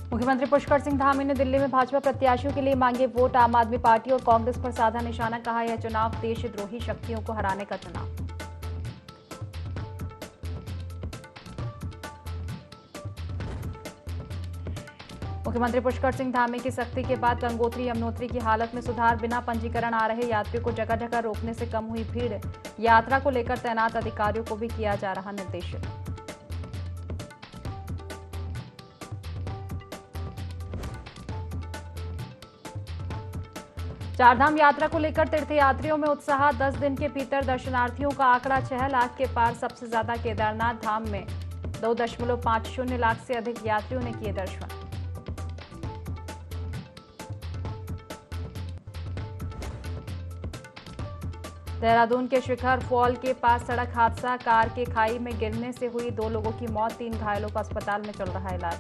मुख्यमंत्री पुष्कर सिंह धामी ने दिल्ली में भाजपा प्रत्याशियों के लिए मांगे वोट। आम आदमी पार्टी और कांग्रेस पर साधा निशाना, कहा यह चुनाव देशद्रोही शक्तियों को हराने का चुनाव। मुख्यमंत्री पुष्कर सिंह धामी की सख्ती के बाद गंगोत्री यमुनोत्री की हालत में सुधार, बिना पंजीकरण आ रहे यात्रियों को जगह जगह रोकने से कम हुई भीड़। यात्रा को लेकर तैनात अधिकारियों को भी किया जा रहा निर्देशित। चारधाम यात्रा को लेकर तीर्थयात्रियों में उत्साह, 10 दिन के भीतर दर्शनार्थियों का आंकड़ा 6 लाख के पार। सबसे ज्यादा केदारनाथ धाम में 2.50 लाख से अधिक यात्रियों ने किए दर्शन। देहरादून के शिखर फॉल के पास सड़क हादसा, कार के खाई में गिरने से हुई 2 लोगों की मौत, 3 घायलों का अस्पताल में चल रहा इलाज।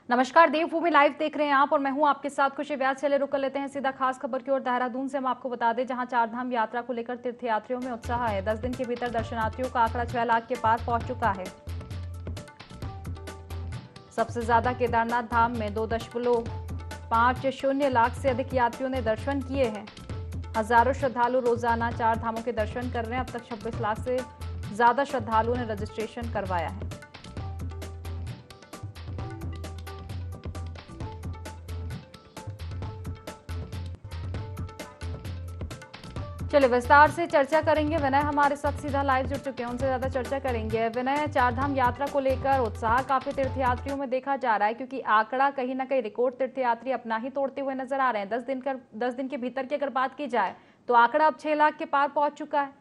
नमस्कार, देवभूमि लाइव देख रहे हैं आप और मैं हूं आपके साथ खुशी व्यास। चले रुक कर लेते हैं सीधा खास खबर की ओर। देहरादून से हम आपको बता दें, जहां चारधाम यात्रा को लेकर तीर्थयात्रियों में उत्साह है। 10 दिन के भीतर दर्शनार्थियों का आंकड़ा 6 लाख के पार पहुंच चुका है। सबसे ज्यादा केदारनाथ धाम में 2.50 लाख से अधिक यात्रियों ने दर्शन किए हैं। हजारों श्रद्धालु रोजाना 4 धामों के दर्शन कर रहे हैं। अब तक 26 लाख से ज्यादा श्रद्धालुओं ने रजिस्ट्रेशन करवाया है। चलिए विस्तार से चर्चा करेंगे। विनय हमारे साथ सीधा लाइव जुड़ चुके हैं, उनसे ज्यादा चर्चा करेंगे। विनय, चारधाम यात्रा को लेकर उत्साह काफी तीर्थयात्रियों में देखा जा रहा है, क्योंकि आंकड़ा कहीं ना कहीं रिकॉर्ड तीर्थयात्री अपना ही तोड़ते हुए नजर आ रहे हैं। 10 दिन के भीतर की अगर बात की जाए तो आंकड़ा अब 6 लाख के पार पहुंच चुका है।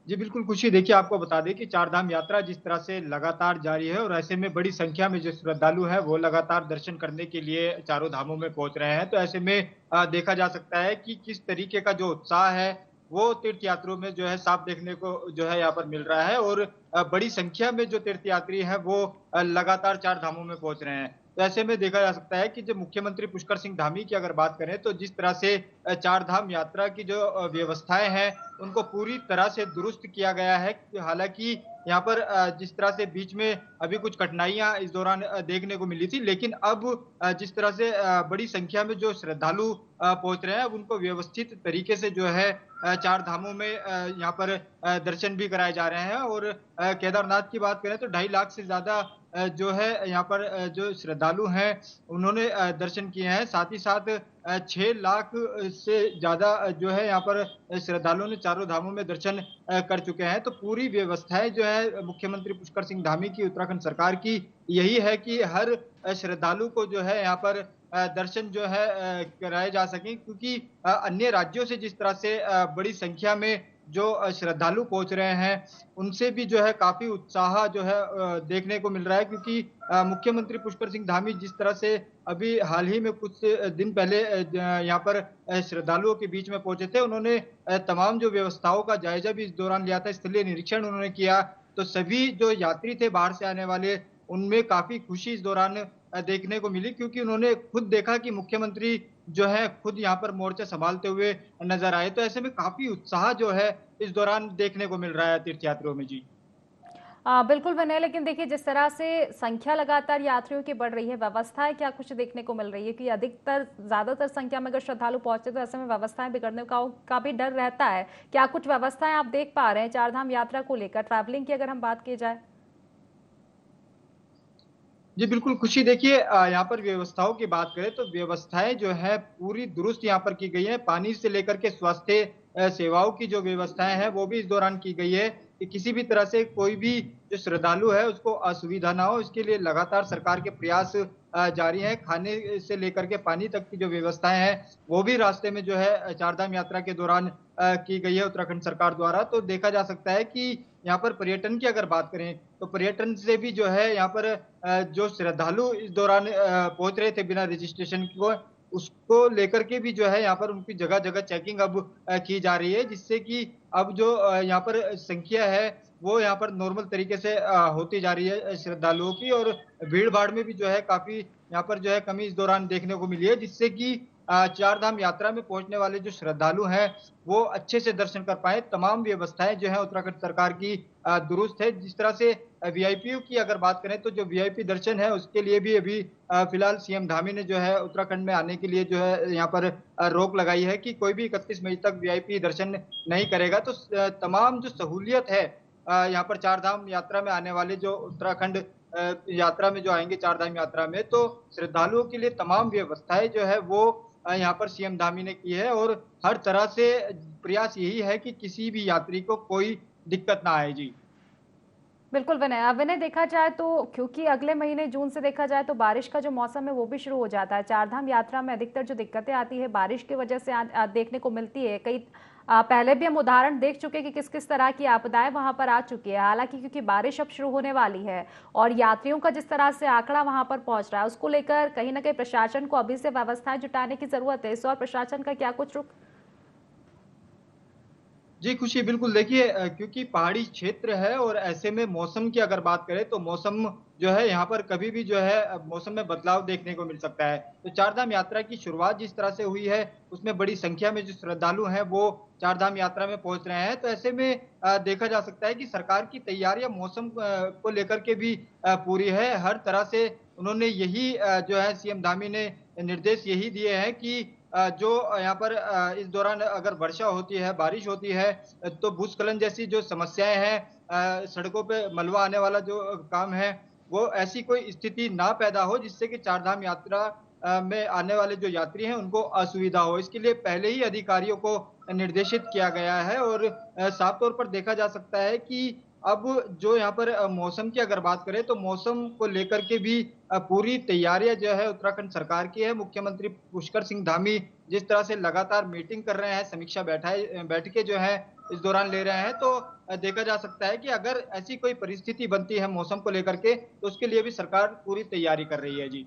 जी बिल्कुल खुशी, देखिए आपको बता दें कि चारधाम यात्रा जिस तरह से लगातार जारी है और ऐसे में बड़ी संख्या में जो श्रद्धालु है वो लगातार दर्शन करने के लिए चारों धामों में पहुंच रहे हैं। तो ऐसे में देखा जा सकता है कि किस तरीके का जो उत्साह है वो तीर्थयात्रियों में जो है साफ देखने को जो है यहाँ पर मिल रहा है। और बड़ी संख्या में जो तीर्थयात्री है वो लगातार चार धामों में पहुंच रहे हैं। तो ऐसे में देखा जा सकता है कि जब मुख्यमंत्री पुष्कर सिंह धामी की अगर बात करें तो जिस तरह से चार धाम यात्रा की जो व्यवस्थाएं हैं उनको पूरी तरह से दुरुस्त किया गया है। हालांकि यहाँ पर जिस तरह से बीच में अभी कुछ कठिनाइयां इस दौरान देखने को मिली थी, लेकिन अब जिस तरह से बड़ी संख्या में जो श्रद्धालु पहुंच रहे हैं, अब उनको व्यवस्थित तरीके से जो है चार धामों में यहाँ पर दर्शन भी कराए जा रहे हैं। और केदारनाथ की बात करें तो 2.5 लाख से ज्यादा जो है यहाँ पर जो श्रद्धालु हैं उन्होंने दर्शन किए हैं। साथ ही साथ 6 लाख से ज्यादा जो है यहाँ पर श्रद्धालुओं ने चारों धामों में दर्शन कर चुके हैं। तो पूरी व्यवस्थाएं जो है मुख्यमंत्री पुष्कर सिंह धामी की, उत्तराखंड सरकार की यही है कि हर श्रद्धालु को जो है यहाँ पर दर्शन जो है कराए जा सके, क्योंकि अन्य राज्यों से जिस तरह से बड़ी संख्या में जो श्रद्धालु पहुंच रहे हैं उनसे भी जो है काफी उत्साह जो है देखने को मिल रहा है। क्योंकि मुख्यमंत्री पुष्कर सिंह धामी जिस तरह से अभी हाल ही में कुछ दिन पहले यहाँ पर श्रद्धालुओं के बीच में पहुंचे थे, उन्होंने तमाम जो व्यवस्थाओं का जायजा भी इस दौरान लिया था, स्थलीय निरीक्षण उन्होंने किया। तो सभी जो यात्री थे बाहर से आने वाले, उनमें काफी खुशी इस दौरान देखने को मिली, क्योंकि उन्होंने खुद देखा कि मुख्यमंत्री जो है खुद यहाँ पर मोर्चा संभालते हुए नजर आए। तो ऐसे में काफी उत्साह जो है इस दौरान देखने को मिल रहा है तीर्थयात्रियों में। जी बिल्कुल विनय, लेकिन देखिए जिस तरह से संख्या लगातार यात्रियों की बढ़ रही है, व्यवस्थाएं क्या कुछ देखने को मिल रही है कि ज्यादातर संख्या में अगर श्रद्धालु पहुंचते तो ऐसे में व्यवस्थाएं बिगड़ने का भी डर रहता है। क्या कुछ व्यवस्थाएं आप देख पा रहे हैं चारधाम यात्रा को लेकर, ट्रैवलिंग की अगर हम बात की जाए? जी बिल्कुल खुशी, देखिए यहाँ पर व्यवस्थाओं की बात करें तो व्यवस्थाएं जो है पूरी दुरुस्त यहाँ पर की गई है। पानी से लेकर के स्वास्थ्य सेवाओं की जो व्यवस्थाएं हैं वो भी इस दौरान की गई है कि किसी भी तरह से कोई भी जो श्रद्धालु है उसको असुविधा ना हो, इसके लिए लगातार सरकार के प्रयास जारी है। खाने से लेकर के पानी तक की जो व्यवस्थाएं हैं वो भी रास्ते में जो है चारधाम यात्रा के दौरान की गई है उत्तराखंड सरकार द्वारा। तो देखा जा सकता है कि यहाँ पर पर्यटन की अगर बात करें तो पर्यटन से भी जो है यहाँ पर जो श्रद्धालु इस दौरान पहुंच रहे थे बिना रजिस्ट्रेशन को, उसको लेकर के भी जो है यहाँ पर उनकी जगह जगह चेकिंग अब की जा रही है, जिससे कि अब जो यहाँ पर संख्या है वो यहाँ पर नॉर्मल तरीके से होती जा रही है श्रद्धालुओं की। और भीड़ भाड़ में भी जो है काफी यहाँ पर जो है कमी इस दौरान देखने को मिली है, जिससे कि चार धाम यात्रा में पहुंचने वाले जो श्रद्धालु हैं वो अच्छे से दर्शन कर पाए। तमाम व्यवस्थाएं जो है उत्तराखंड सरकार की दुरुस्त है। जिस तरह से वीआईपी की अगर बात करें तो जो वीआईपी दर्शन है उसके लिए भी अभी फिलहाल सीएम धामी ने जो है उत्तराखंड में आने के लिए जो है यहाँ पर रोक लगाई है कि कोई भी 31 मई तक वीआईपी दर्शन नहीं करेगा। तो तमाम जो सहूलियत है यहाँ पर चार धाम यात्रा में आने वाले जो उत्तराखंड यात्रा में जो आएंगे चार धाम यात्रा में, तो श्रद्धालुओं के लिए तमाम व्यवस्थाएं जो है वो यहाँ पर सीएम धामी ने की है और हर तरह से प्रयास यही है कि किसी भी यात्री को कोई दिक्कत ना आए। जी बिल्कुल विनय, विनय देखा जाए तो क्योंकि अगले महीने जून से देखा जाए तो बारिश का जो मौसम है वो भी शुरू हो जाता है। चारधाम यात्रा में अधिकतर जो दिक्कतें आती है बारिश की वजह से देखने को मिलती है। कई पहले भी हम उदाहरण देख चुके कि किस किस तरह की आपदाएं वहां पर आ चुकी है। हालांकि क्योंकि बारिश अब शुरू होने वाली है और यात्रियों का जिस तरह से आंकड़ा वहां पर पहुंच रहा है उसको लेकर कहीं ना कहीं प्रशासन को अभी से व्यवस्थाएं जुटाने की जरूरत है। इस और प्रशासन का क्या कुछ रुख? जी खुशी, बिल्कुल देखिए क्योंकि पहाड़ी क्षेत्र है और ऐसे में मौसम की अगर बात करें तो मौसम जो है यहाँ पर कभी भी जो है मौसम में बदलाव देखने को मिल सकता है। तो चारधाम यात्रा की शुरुआत जिस तरह से हुई है उसमें बड़ी संख्या में जो श्रद्धालु हैं वो चारधाम यात्रा में पहुंच रहे हैं। तो ऐसे में देखा जा सकता है कि सरकार की तैयारियां मौसम को लेकर के भी पूरी है। हर तरह से उन्होंने यही जो है सीएम धामी ने निर्देश यही दिए हैं कि जो यहाँ पर इस दौरान अगर वर्षा होती है, बारिश होती है, तो भूस्खलन जैसी जो समस्याएं हैं, सड़कों पे मलबा आने वाला जो काम है, वो ऐसी कोई स्थिति ना पैदा हो जिससे कि चारधाम यात्रा में आने वाले जो यात्री हैं उनको असुविधा हो। इसके लिए पहले ही अधिकारियों को निर्देशित किया गया है और साफ तौर पर देखा जा सकता है कि अब जो यहाँ पर मौसम की अगर बात करें तो मौसम को लेकर के भी पूरी तैयारियां जो है उत्तराखंड सरकार की है। मुख्यमंत्री पुष्कर सिंह धामी जिस तरह से लगातार मीटिंग कर रहे हैं, समीक्षा बैठकें जो है इस दौरान ले रहे हैं, तो देखा जा सकता है कि अगर ऐसी कोई परिस्थिति बनती है मौसम को लेकर के तो उसके लिए भी सरकार पूरी तैयारी कर रही है। जी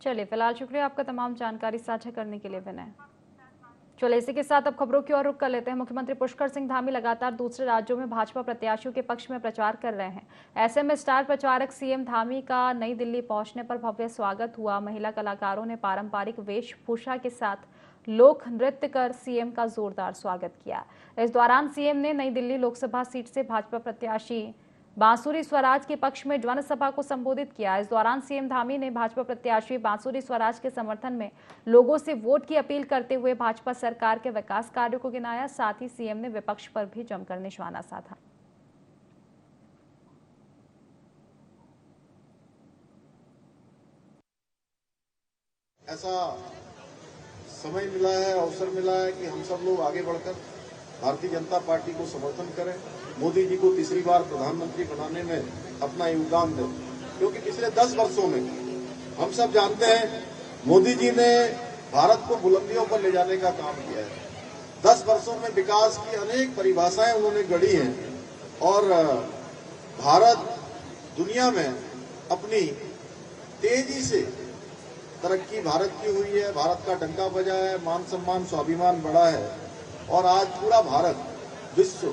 चलिए, फिलहाल शुक्रिया आपका तमाम जानकारी साझा करने के लिए विनय। चलिए, इसी के साथ अब खबरों की ओर रुख कर लेते हैं। मुख्यमंत्री पुष्कर सिंह धामी लगातार दूसरे राज्यों में भाजपा प्रत्याशियों के पक्ष में प्रचार कर रहे हैं। ऐसे में स्टार प्रचारक सीएम धामी का नई दिल्ली पहुंचने पर भव्य स्वागत हुआ। महिला कलाकारों ने पारंपरिक वेशभूषा के साथ लोक नृत्य कर सीएम का जोरदार स्वागत किया। इस दौरान सीएम ने नई दिल्ली लोकसभा सीट से भाजपा प्रत्याशी बांसुरी स्वराज के पक्ष में जनसभा को संबोधित किया। इस दौरान सीएम धामी ने भाजपा प्रत्याशी बांसुरी स्वराज के समर्थन में लोगों से वोट की अपील करते हुए भाजपा सरकार के विकास कार्यों को गिनाया। साथ ही सीएम ने विपक्ष पर भी जमकर निशाना साधा। ऐसा समय मिला है, अवसर मिला है कि हम सब लोग आगे बढ़कर भारतीय जनता पार्टी को समर्थन करें, मोदी जी को तीसरी बार प्रधानमंत्री बनाने में अपना योगदान दें। क्योंकि पिछले 10 वर्षों में हम सब जानते हैं मोदी जी ने भारत को बुलंदियों पर ले जाने का काम किया है। 10 वर्षों में विकास की अनेक परिभाषाएं उन्होंने गढ़ी हैं और भारत दुनिया में अपनी तेजी से तरक्की भारत की हुई है। भारत का डंका बजा है, मान सम्मान स्वाभिमान बढ़ा है और आज पूरा भारत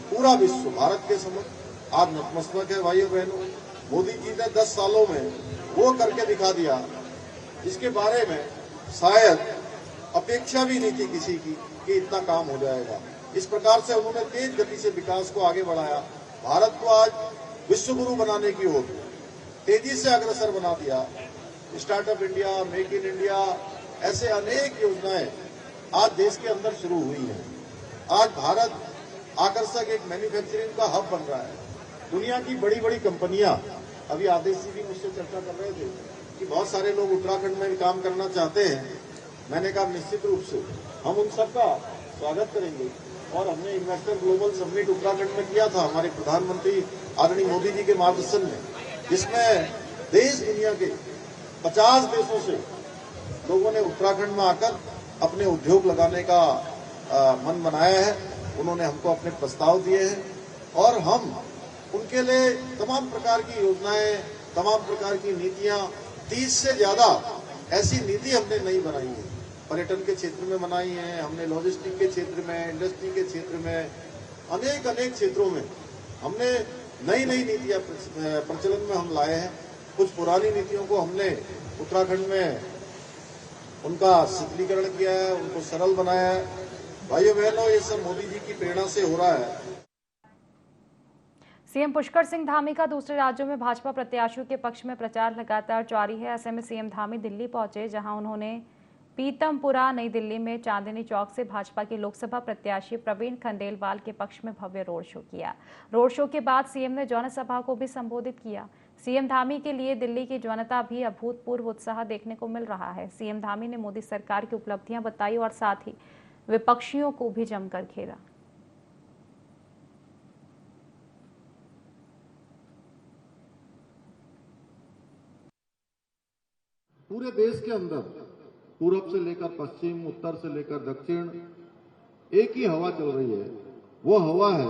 पूरा विश्व भारत के समक्ष आज नतमस्तक है। भाइयों बहनों, मोदी जी ने 10 सालों में वो करके दिखा दिया जिसके बारे में शायद अपेक्षा भी नहीं थी किसी की कि इतना काम हो जाएगा। इस प्रकार से उन्होंने तेज गति से विकास को आगे बढ़ाया, भारत को आज विश्व गुरु बनाने की ओर तेजी से अग्रसर बना दिया। Startup India, make in India, ऐसे अनेक योजनाएं आज देश के अंदर शुरू हुई हैं। आज भारत आकर्षक एक मैन्युफैक्चरिंग का हब बन रहा है। दुनिया की बड़ी बड़ी कंपनियां, अभी आदेश जी भी मुझसे चर्चा कर रहे थे कि बहुत सारे लोग उत्तराखंड में भी काम करना चाहते हैं। मैंने कहा निश्चित रूप से हम उन सबका स्वागत करेंगे और हमने इन्वेस्टर ग्लोबल समिट उत्तराखंड में किया था हमारे प्रधानमंत्री आदरणीय मोदी जी के मार्गदर्शन में, जिसमें देश दुनिया के 50 देशों से लोगों ने उत्तराखंड में आकर अपने उद्योग लगाने का मन बनाया है। उन्होंने हमको अपने प्रस्ताव दिए हैं और हम उनके लिए तमाम प्रकार की योजनाएं, तमाम प्रकार की नीतियां, 30 से ज्यादा ऐसी नीति हमने नई बनाई है। पर्यटन के क्षेत्र में बनाई है हमने, लॉजिस्टिक के क्षेत्र में, इंडस्ट्री के क्षेत्र में, अनेक क्षेत्रों में हमने नई नीतियां प्रचलन में हम लाए हैं। कुछ पुरानी नीतियों को हमने उत्तराखंड में उनका शिथिलीकरण किया है, उनको सरल बनाया है। भाइयों बहनों, ये सब मोदी जी की प्रेरणा से हो रहा है। सीएम पुष्कर सिंह धामी का दूसरे राज्यों में भाजपा प्रत्याशियों के पक्ष में प्रचार लगातार जारी है। ऐसे में सीएम धामी दिल्ली पहुंचे, जहां उन्होंने पीतमपुरा नई दिल्ली में चांदनी चौक से भाजपा के लोकसभा प्रत्याशी प्रवीण खंडेलवाल के पक्ष में भव्य रोड शो किया। रोड शो के बाद सीएम ने जनसभा को भी संबोधित किया। सीएम धामी के लिए दिल्ली की जनता भी अभूतपूर्व उत्साह देखने को मिल रहा है। सीएम धामी ने मोदी सरकार की उपलब्धियां बताई और साथ ही विपक्षियों को भी जमकर घेरा। पूरे देश के अंदर पूर्व से लेकर पश्चिम, उत्तर से लेकर दक्षिण एक ही हवा चल रही है। वो हवा है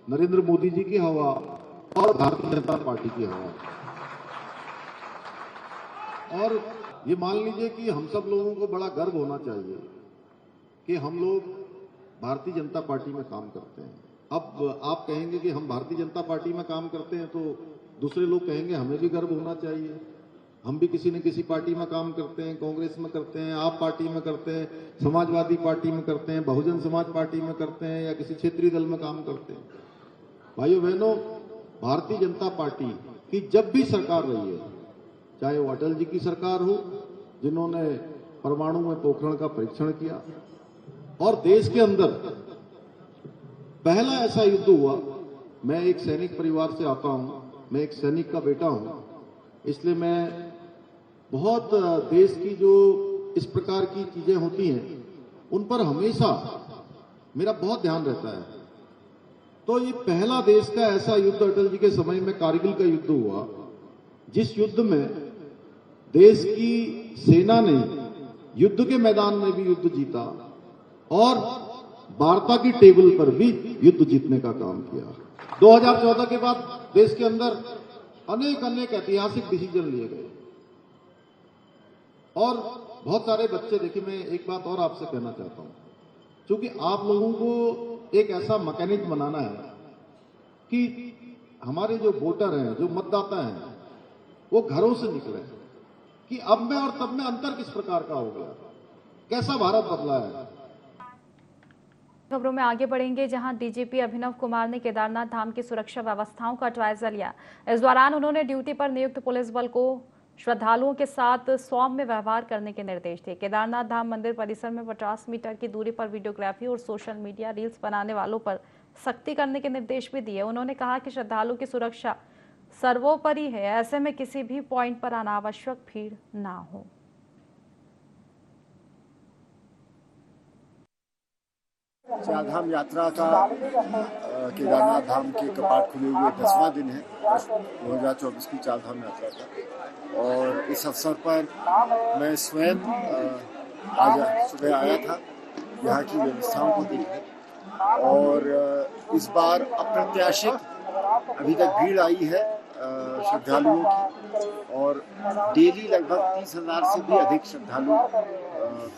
नरेंद्र मोदी जी की हवा और भारतीय जनता पार्टी की हवा। और ये मान लीजिए कि हम सब लोगों को बड़ा गर्व होना चाहिए कि हम लोग भारतीय जनता पार्टी में काम करते हैं। अब आप कहेंगे कि हम भारतीय जनता पार्टी में काम करते हैं, तो दूसरे लोग कहेंगे हमें भी गर्व होना चाहिए। हम भी किसी न किसी पार्टी में काम करते हैं, कांग्रेस में करते हैं, आप पार्टी में करते हैं, समाजवादी पार्टी में करते हैं, बहुजन समाज पार्टी में करते हैं, या किसी क्षेत्रीय दल में काम करते हैं। भाइयों बहनों, भारतीय जनता पार्टी की जब भी सरकार रही है, चाहे वो अटल जी की सरकार हो जिन्होंने परमाणु में पोखरण का परीक्षण किया, और देश के अंदर पहला ऐसा युद्ध हुआ। मैं एक सैनिक परिवार से आता हूं, मैं एक सैनिक का बेटा हूं, इसलिए मैं बहुत देश की जो इस प्रकार की चीजें होती हैं उन पर हमेशा मेरा बहुत ध्यान रहता है। तो ये पहला देश का ऐसा युद्ध अटल जी के समय में कारगिल का युद्ध हुआ, जिस युद्ध में देश की सेना ने युद्ध के मैदान में भी युद्ध जीता और वार्ता की टेबल पर भी युद्ध जीतने का काम किया। 2014 के बाद देश के अंदर अनेक ऐतिहासिक डिसीजन लिए गए और बहुत सारे बच्चे, देखिए मैं एक बात और आपसे कहना चाहता हूं, क्योंकि आप लोगों को एक ऐसा मैकेनिज्म बनाना है कि हमारे जो वोटर हैं, जो मतदाता हैं, वो घरों से निकले कि अब में और तब में अंतर किस प्रकार का हो गया, कैसा भारत बदला है। खबरों में आगे बढ़ेंगे, जहां डीजीपी अभिनव कुमार ने केदारनाथ धाम की सुरक्षा व्यवस्थाओं का जायजा लिया। इस दौरान उन्होंने ड्यूटी पर नियुक्त पुलिस बल को श्रद्धालुओं के साथ सौम्य व्यवहार करने के निर्देश दिए। केदारनाथ धाम मंदिर परिसर में 50 मीटर की दूरी पर वीडियोग्राफी और सोशल मीडिया रील्स बनाने वालों पर सख्ती करने के निर्देश भी दिए। उन्होंने कहा कि श्रद्धालुओं की सुरक्षा सर्वोपरि है, ऐसे में किसी भी पॉइंट पर अनावश्यक भीड़ ना हो। चारधाम यात्रा का केदारनाथ धाम के कपाट खुले हुए 10वां दिन है 2024 की चारधाम यात्रा का। और इस अवसर पर मैं स्वयं आज सुबह आया था यहाँ की व्यवस्थाओं को देखने, और इस बार अप्रत्याशित अभी तक भीड़ आई है श्रद्धालुओं की, और डेली लगभग 30,000 से भी अधिक श्रद्धालु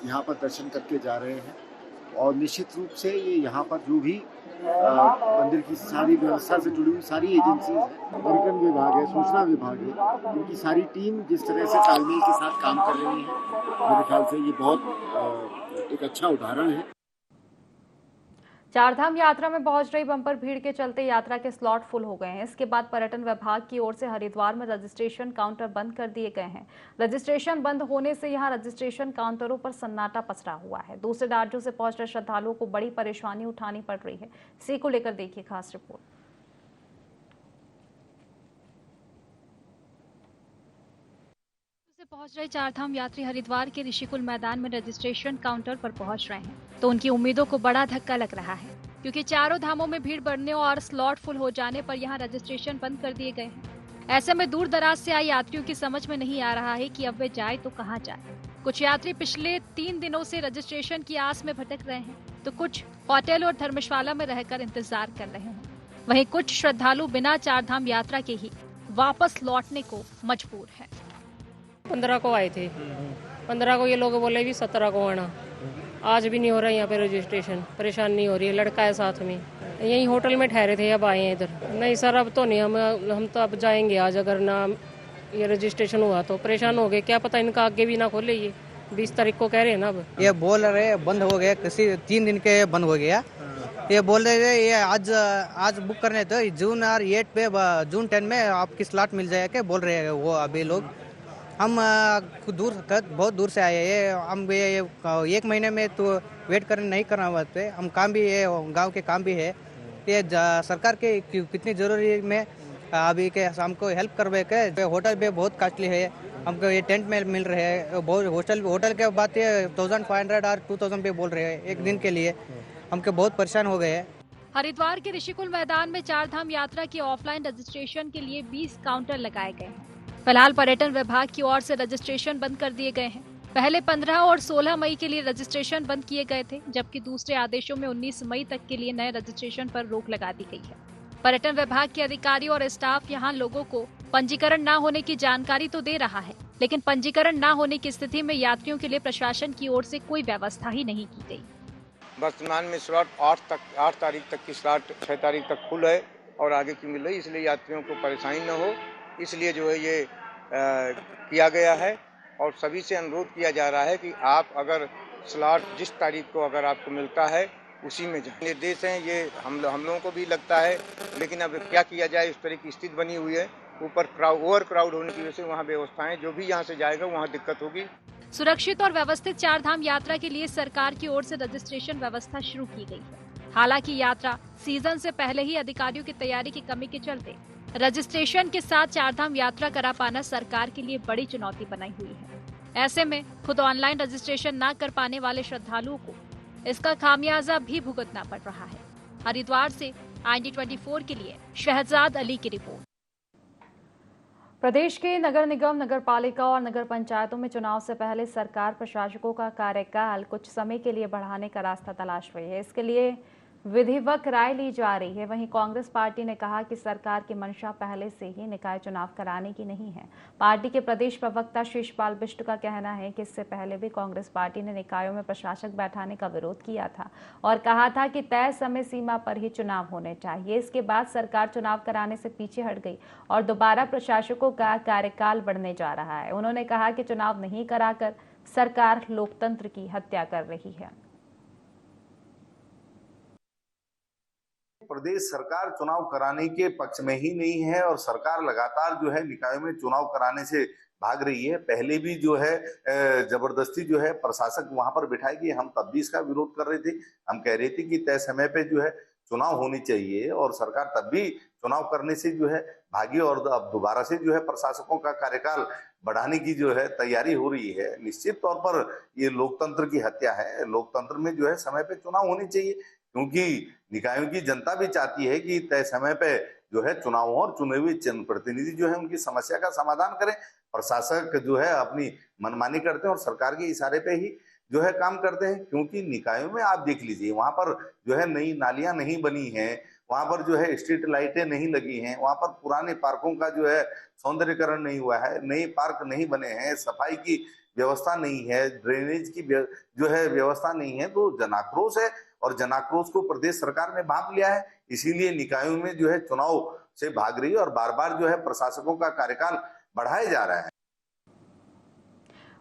यहाँ पर दर्शन करके जा रहे हैं। और निश्चित रूप से ये यहाँ पर जो भी मंदिर की सारी व्यवस्था से जुड़ी हुई सारी एजेंसी है, पर्यटन विभाग है, सूचना विभाग है, उनकी सारी टीम जिस तरह से तालमेल के साथ काम कर रही है, मेरे ख्याल से ये बहुत एक अच्छा उदाहरण है। चारधाम यात्रा में पहुंच रही बंपर भीड़ के चलते यात्रा के स्लॉट फुल हो गए हैं। इसके बाद पर्यटन विभाग की ओर से हरिद्वार में रजिस्ट्रेशन काउंटर बंद कर दिए गए हैं। रजिस्ट्रेशन बंद होने से यहां रजिस्ट्रेशन काउंटरों पर सन्नाटा पसरा हुआ है। दूसरे राज्यों से पहुंच रहे श्रद्धालुओं को बड़ी परेशानी उठानी पड़ रही है। इसी को लेकर देखिए खास रिपोर्ट। पहुंच रहे चारधाम यात्री हरिद्वार के ऋषिकुल मैदान में रजिस्ट्रेशन काउंटर पर पहुंच रहे हैं, तो उनकी उम्मीदों को बड़ा धक्का लग रहा है, क्योंकि चारों धामों में भीड़ बढ़ने और स्लॉट फुल हो जाने पर यहां रजिस्ट्रेशन बंद कर दिए गए हैं। ऐसे में दूर दराज से आए यात्रियों की समझ में नहीं आ रहा है कि अब वे जाए तो कहां जाए। कुछ यात्री पिछले 3 दिनों से रजिस्ट्रेशन की आस में भटक रहे हैं, तो कुछ होटल और धर्मशाला में रहकर इंतजार कर रहे हैं। वहीं कुछ श्रद्धालु बिना चारधाम यात्रा के ही वापस लौटने को मजबूर है। 15 को आए थे, 15 को ये लोग बोले भी 17 को आना। आज भी नहीं हो रहा है यहाँ पे रजिस्ट्रेशन, परेशानी हो रही है। लड़का है साथ में, यही होटल में ठहरे थे, अब आए हैं इधर। नहीं सर अब तो नहीं, हम तो अब जाएंगे आज। अगर ना ये रजिस्ट्रेशन हुआ तो परेशान हो गए, क्या पता इनका आगे भी ना खोले ये। 20 तारीख को कह रहे हैं ना अब। ये बोल रहे बंद हो गया, किसी 3 दिन के बंद हो गया। ये बोल रहे थे ये आज बुक करने तो जून और 8 पे जून 10 में आपकी स्लॉट मिल जाएगा बोल रहे हैं वो अभी लोग। हम बहुत दूर से आए हैं, हम ये 1 महीने में तो वेट करने नहीं करना होते। हम काम भी ये गांव के काम भी है, ये सरकार के कितनी जरूरी में अभी के हमको हेल्प करवे के। होटल भी बहुत कॉस्टली है, हमको ये टेंट में मिल रहे हैं बहुत। होटल के बात ये 1500 और 2000 पे बोल रहे हैं एक दिन के लिए। हमको बहुत परेशान हो गए हैं। हरिद्वार के ऋषिकुल मैदान में चारधाम यात्रा की ऑफलाइन रजिस्ट्रेशन के लिए 20 काउंटर लगाए गए हैं। फिलहाल पर्यटन विभाग की ओर से रजिस्ट्रेशन बंद कर दिए गए हैं। पहले 15 और 16 मई के लिए रजिस्ट्रेशन बंद किए गए थे, जबकि दूसरे आदेशों में 19 मई तक के लिए नए रजिस्ट्रेशन पर रोक लगा दी गई है। पर्यटन विभाग के अधिकारी और स्टाफ यहां लोगों को पंजीकरण न होने की जानकारी तो दे रहा है, लेकिन पंजीकरण न होने की स्थिति में यात्रियों के लिए प्रशासन की ओर से कोई व्यवस्था ही नहीं की गई। वर्तमान में स्लॉट 8 तारीख तक की स्लॉट 6 तारीख तक फुल है और आगे की मिल रही, इसलिए यात्रियों को परेशानी न हो इसलिए जो है ये किया गया है। और सभी से अनुरोध किया जा रहा है कि आप अगर स्लॉट जिस तारीख को अगर आपको मिलता है उसी में जाए। निर्देश हैं ये हम लोगों को भी लगता है, लेकिन अब क्या किया जाए, इस तरह की स्थिति बनी हुई है। ऊपर ओवर क्राउड होने की वजह से वहाँ व्यवस्थाएं जो भी यहाँ से जाएगा वहाँ दिक्कत होगी। सुरक्षित और व्यवस्थित चारधाम यात्रा के लिए सरकार की ओर से रजिस्ट्रेशन व्यवस्था शुरू की गई है। हालांकि यात्रा सीजन से पहले ही अधिकारियों की तैयारी की कमी के चलते रजिस्ट्रेशन के साथ चारधाम यात्रा करा पाना सरकार के लिए बड़ी चुनौती बनाई हुई है। ऐसे में खुद ऑनलाइन रजिस्ट्रेशन न कर पाने वाले श्रद्धालुओं को इसका खामियाजा भी भुगतना पड़ रहा है। हरिद्वार से IND24 के लिए शहजाद अली की रिपोर्ट। प्रदेश के नगर निगम, नगर पालिका और नगर पंचायतों में चुनाव से पहले सरकार प्रशासकों का कार्यकाल कुछ समय के लिए बढ़ाने का रास्ता तलाश रही है। इसके लिए विधिवत राय ली जा रही है। वहीं कांग्रेस पार्टी ने कहा कि सरकार की मंशा पहले से ही निकाय चुनाव कराने की नहीं है। पार्टी के प्रदेश प्रवक्ता शिषपाल बिष्ट का कहना है कि इससे पहले भी कांग्रेस पार्टी ने निकायों में प्रशासक बैठाने का विरोध किया था और कहा था कि तय समय सीमा पर ही चुनाव होने चाहिए। इसके बाद सरकार चुनाव कराने से पीछे हट गई और दोबारा प्रशासकों का कार्यकाल बढ़ने जा रहा है। उन्होंने कहा कि चुनाव नहीं कराकर सरकार लोकतंत्र की हत्या कर रही है। प्रदेश सरकार चुनाव कराने के पक्ष में ही नहीं है और सरकार लगातार जो है निकायों में चुनाव कराने से भाग रही है। पहले भी जो है जबरदस्ती जो है प्रशासक वहां पर बिठाए गए, हम तब भी इसका विरोध कर रहे थे। हम कह रहे थे कि तय समय पे जो है चुनाव होनी चाहिए और सरकार तब भी चुनाव करने से जो है भागी और अब दोबारा से जो है प्रशासकों का कार्यकाल बढ़ाने की जो है तैयारी हो रही है। निश्चित तौर पर ये लोकतंत्र की हत्या है। लोकतंत्र में जो है समय पे चुनाव होनी चाहिए, क्योंकि निकायों की जनता भी चाहती है कि तय समय पे जो है चुनाव हो और चुने हुए जनप्रतिनिधि जो है उनकी समस्या का समाधान करें। प्रशासक जो है अपनी मनमानी करते हैं और सरकार के इशारे पे ही जो है काम करते हैं। क्योंकि निकायों में आप देख लीजिए, वहां पर जो है नई नालियां नहीं बनी हैं, वहां पर जो है स्ट्रीट लाइटें नहीं लगी हैं, वहां पर पुराने पार्कों का जो है सौंदर्यकरण नहीं हुआ है, नए पार्क नहीं बने हैं, सफाई की व्यवस्था नहीं है, ड्रेनेज की जो है व्यवस्था नहीं है। तो जनाक्रोश है और जनाक्रोश को प्रदेश सरकार ने भांप लिया है। इसीलिए निकायों में जो है चुनाव से भाग रही है और बार बार जो है प्रशासकों का कार्यकाल बढ़ाया जा रहा है।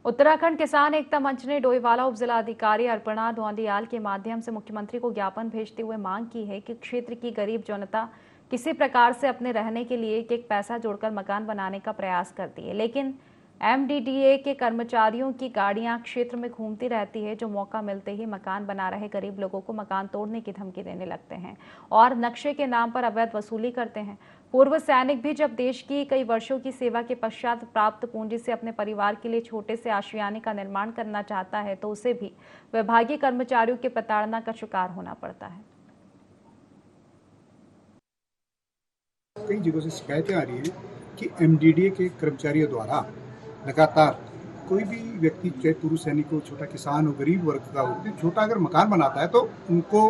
उत्तराखंड किसान एकता मंच ने डोईवाला उप जिलाधिकारी अर्पणा ढोंडियाल के माध्यम से मुख्यमंत्री को ज्ञापन भेजते हुए मांग की है कि क्षेत्र की गरीब जनता किसी प्रकार से अपने रहने के लिए एक पैसा जोड़कर मकान बनाने का प्रयास करती है, लेकिन MDDA के कर्मचारियों की गाड़ियां क्षेत्र में घूमती रहती है, जो मौका मिलते ही मकान बना रहे गरीब लोगों को मकान तोड़ने की धमकी देने लगते हैं और नक्शे के नाम पर अवैध वसूली करते हैं। पूर्व सैनिक भी जब देश की कई वर्षों की सेवा के पश्चात प्राप्त पूंजी से अपने परिवार के लिए छोटे से आशियाने का निर्माण करना चाहता है तो उसे भी विभागीय कर्मचारियों की प्रताड़ना का शिकार होना पड़ता है। कई जगहों से शिकायतें आ रही हैं कि MDDA के कर्मचारियों द्वारा लगातार कोई भी व्यक्ति, चाहे पूर्व सैनिक हो, छोटा किसान हो, गरीब वर्ग का हो, छोटा अगर मकान बनाता है तो उनको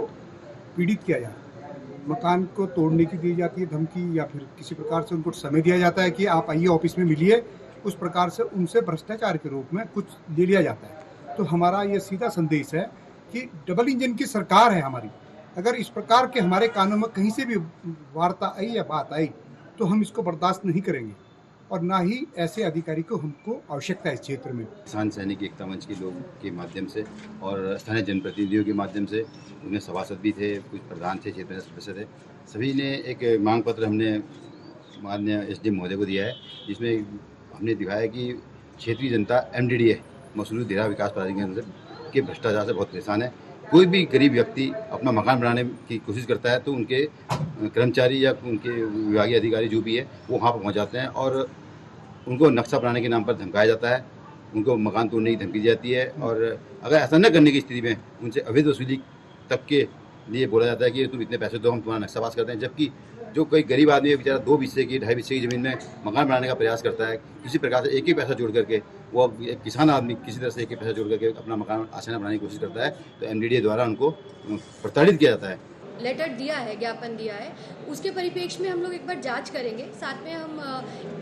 पीड़ित किया जाता है, मकान को तोड़ने की दी जाती है धमकी, या फिर किसी प्रकार से उनको समय दिया जाता है कि आप आइए ऑफिस में मिलिए। उस प्रकार से उनसे भ्रष्टाचार के रूप में कुछ ले लिया जाता है। तो हमारा ये सीधा संदेश है कि डबल इंजन की सरकार है हमारी। अगर इस प्रकार के हमारे कानून में कहीं से भी वार्ता आई या बात आई तो हम इसको बर्दाश्त नहीं करेंगे और ना ही ऐसे अधिकारी को हमको आवश्यकता है इस क्षेत्र में। किसान सैनिक एकता मंच के लोग के माध्यम से और स्थानीय जनप्रतिनिधियों के माध्यम से, उनमें सभासद भी थे, कुछ प्रधान थे, क्षेत्र सदस्य थे, सभी ने एक मांग पत्र हमने माननीय एसडीएम महोदय को दिया है, जिसमें हमने दिखाया कि क्षेत्रीय जनता MDDA मसूरी देहरा विकास प्राधिकरण के भ्रष्टाचार से बहुत परेशान है। कोई भी गरीब व्यक्ति अपना मकान बनाने की कोशिश करता है तो उनके कर्मचारी या उनके विभागीय अधिकारी जो भी है वो वहाँ पर पहुँच जाते हैं और उनको नक्शा बनाने के नाम पर धमकाया जाता है, उनको मकान तोड़ने की धमकी दी जाती है और अगर ऐसा न करने की स्थिति में उनसे अवैध वसूली तक के लिए बोला जाता है कि तुम इतने पैसे दो, हम तुम्हारा नक्शा पास करते हैं। जबकि जो कोई गरीब आदमी है बेचारा 2 हिस्से की 2.5 हिस्से की ज़मीन में मकान बनाने का प्रयास करता है, किसी प्रकार से एक ही पैसा जोड़ करके वो एक किसान आदमी किसी तरह से एक ही पैसा जोड़ करके अपना मकान आसानी बनाने की कोशिश करता है, तो MDDA द्वारा उनको प्रताड़ित किया जाता है। लेटर दिया है, ज्ञापन दिया है, उसके परिप्रेक्ष्य में हम लोग एक बार जांच करेंगे। साथ में हम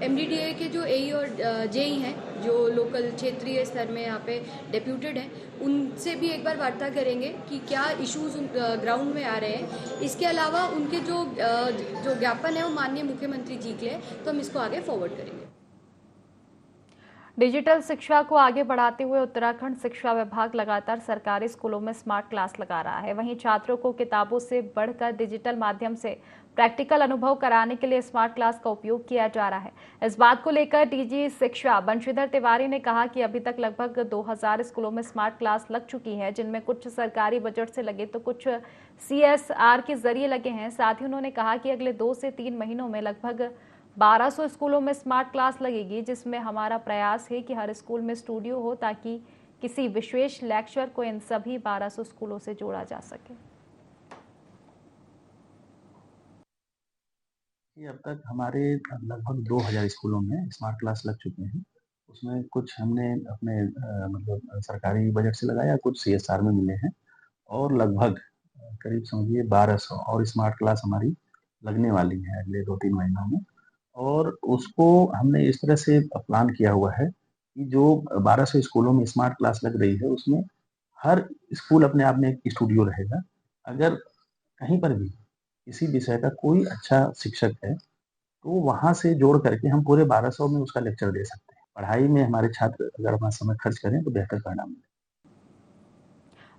MDDA के जो AE और JE हैं, जो लोकल क्षेत्रीय स्तर में यहाँ पे डेप्यूटेड हैं, उनसे भी एक बार वार्ता करेंगे कि क्या इश्यूज ग्राउंड में आ रहे हैं। इसके अलावा उनके जो ज्ञापन है वो माननीय मुख्यमंत्री जी के लिए, तो हम इसको आगे फॉरवर्ड करेंगे। डिजिटल शिक्षा को आगे बढ़ाते हुए उत्तराखंड शिक्षा विभाग लगातार सरकारी स्कूलों में स्मार्ट क्लास लगा रहा है। वहीं छात्रों को किताबों से बढ़कर डिजिटल माध्यम से प्रैक्टिकल अनुभव कराने के लिए स्मार्ट क्लास का उपयोग किया जा रहा है। इस बात को लेकर DG शिक्षा बंशीधर तिवारी ने कहा कि अभी तक लगभग 2000 स्कूलों में स्मार्ट क्लास लग चुकी है, जिनमें कुछ सरकारी बजट से लगे तो कुछ CSR के जरिए लगे हैं। साथ ही उन्होंने कहा कि अगले 2 से 3 महीनों में लगभग 1200 स्कूलों में स्मार्ट क्लास लगेगी, जिसमें हमारा प्रयास है कि हर स्कूल में स्टूडियो हो ताकि किसी विशेष लेक्चर को इन सभी 1200 स्कूलों से जोड़ा जा सके। अब तक हमारे लगभग 2000 स्कूलों में स्मार्ट क्लास लग चुके हैं। उसमें कुछ हमने अपने मतलब सरकारी बजट से लगाया, कुछ CSR में मिले हैं और लगभग करीब समझिए 1200 और स्मार्ट क्लास हमारी लगने वाली है अगले 2-3 महीनों में। और उसको हमने इस तरह से प्लान किया हुआ है कि जो 1200 स्कूलों में स्मार्ट क्लास लग रही है उसमें हर स्कूल अपने आप में एक स्टूडियो रहेगा। अगर कहीं पर भी किसी विषय का कोई अच्छा शिक्षक है तो वहाँ से जोड़ करके हम पूरे 1200 में उसका लेक्चर दे सकते हैं। पढ़ाई में हमारे छात्र अगर अपना समय खर्च करें तो बेहतर परिणाम मिले।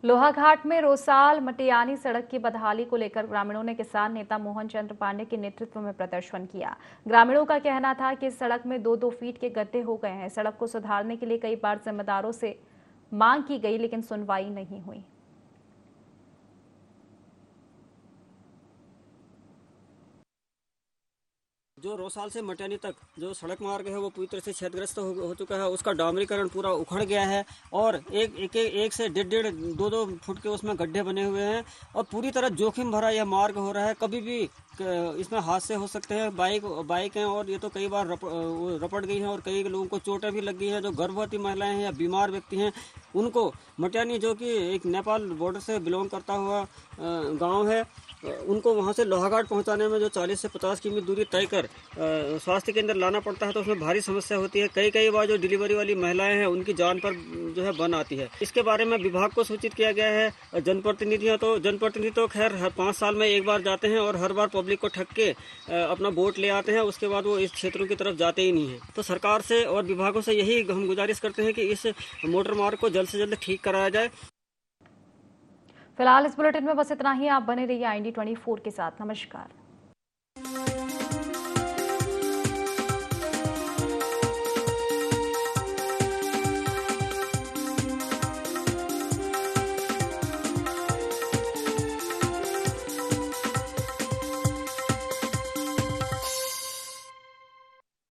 लोहाघाट में रोसाल मटियानी सड़क की बदहाली को लेकर ग्रामीणों ने किसान नेता मोहन चंद्र पांडे के नेतृत्व में प्रदर्शन किया। ग्रामीणों का कहना था कि इस सड़क में 2-2 फीट के गड्ढे हो गए हैं। सड़क को सुधारने के लिए कई बार जिम्मेदारों से मांग की गई, लेकिन सुनवाई नहीं हुई। जो रोसाल से मटियानी तक जो सड़क मार्ग है वो पूरी तरह से क्षतिग्रस्त हो चुका है। उसका डामरीकरण पूरा उखड़ गया है और एक से 1.5 2-2 फुट के उसमें गड्ढे बने हुए हैं और पूरी तरह जोखिम भरा यह मार्ग हो रहा है। कभी भी इसमें हादसे हो सकते हैं। बाइक हैं और ये तो कई बार रपट गई हैं और कई लोगों को चोटें भी लग गई हैं। जो गर्भवती महिलाएं हैं या बीमार व्यक्ति हैं उनको मटियानी, जो कि एक नेपाल बॉर्डर से बिलोंग करता हुआ गाँव है, उनको वहाँ से लोहाघाट पहुँचाने में जो 40 से 50 किमी दूरी तय कर स्वास्थ्य केंद्र लाना पड़ता है तो उसमें भारी समस्या होती है। कई बार जो डिलीवरी वाली महिलाएं हैं उनकी जान पर जो है बन आती है। इसके बारे में विभाग को सूचित किया गया है। जनप्रतिनिधि तो खैर हर 5 साल में एक बार जाते हैं और हर बार पब्लिक को ठग के अपना वोट ले आते हैं। उसके बाद वो इस क्षेत्रों की तरफ जाते ही नहीं हैं। तो सरकार से और विभागों से यही हम गुजारिश करते हैं कि इस मोटर मार्ग को जल्द से जल्द ठीक कराया जाए। फिलहाल इस बुलेटिन में बस इतना ही। आप बने रहिए IND 24 के साथ। नमस्कार।